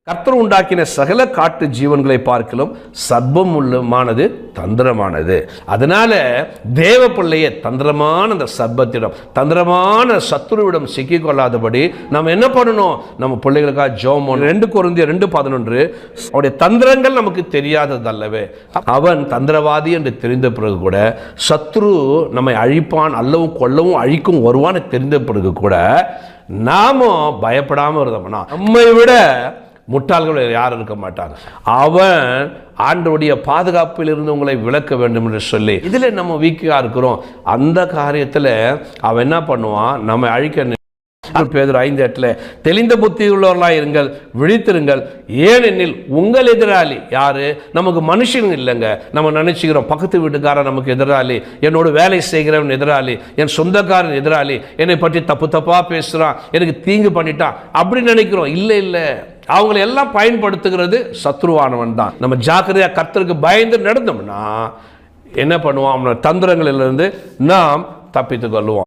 கர்த்தர் உண்டாக்கின சகல காட்டு ஜீவன்களை பார்க்கலும் சர்ப்பம் உள்ளமானது தந்திரமானது. அதனால தேவ பிள்ளையை தந்திரமான அந்த சர்ப்பத்திடம், தந்திரமான சத்துருவிடம் சிக்கிக்கொள்ளாதபடி நம்ம என்ன பண்ணணும்? நம்ம பிள்ளைகளுக்காக ஜெபம். 2 கொரிந்தியர் 2:11 அவருடைய தந்திரங்கள் நமக்கு தெரியாததல்லவே. அவன் தந்திரவாதி என்று தெரிந்த பிறகு கூட, சத்ரு நம்மை அழிப்பான், அல்லவும் கொல்லவும் அழிக்கும் வருவான்னு தெரிந்த பிறகு கூட நாமும் பயப்படாமல் இருந்தோம்னா நம்மை விட முட்டாள்கள் யாரும் இருக்க மாட்டாங்க. அவன் ஆண்டவருடைய பாதுகாப்பில் இருந்து உங்களை விளக்க வேண்டும் என்று சொல்லி இதில் நம்ம வீக்காக இருக்கிறோம். அந்த காரியத்தில் அவன் என்ன பண்ணுவான்? நம்ம அழிக்க. பேதுரு 5:8 தெளிந்த புத்தி உள்ளவர்களாக இருங்கள், விழித்திருங்கள், ஏனெனில் உங்கள் எதிராளி யாரு? நமக்கு மனுஷன் இல்லைங்க. நம்ம நினைச்சுக்கிறோம் பக்கத்து வீட்டுக்காரன் நமக்கு எதிராளி, என்னோட வேலை செய்கிறவன் எதிராளி, என் சொந்தக்காரன் எதிராளி, என்னை பற்றி தப்பா பேசுறான், எனக்கு தீங்கு பண்ணிட்டான் அப்படி நினைக்கிறோம். இல்லை, அவங்களை எல்லாம் பயன்படுத்துகிறது சத்ருவானவன் தான். நம்ம ஜாக்கிரதையா கர்த்தருக்கு பயந்து நடந்தோம்னா என்ன பண்ணுவோம்? தந்திரங்களிலிருந்து நாம் தப்பித்துக் கொள்வோம்.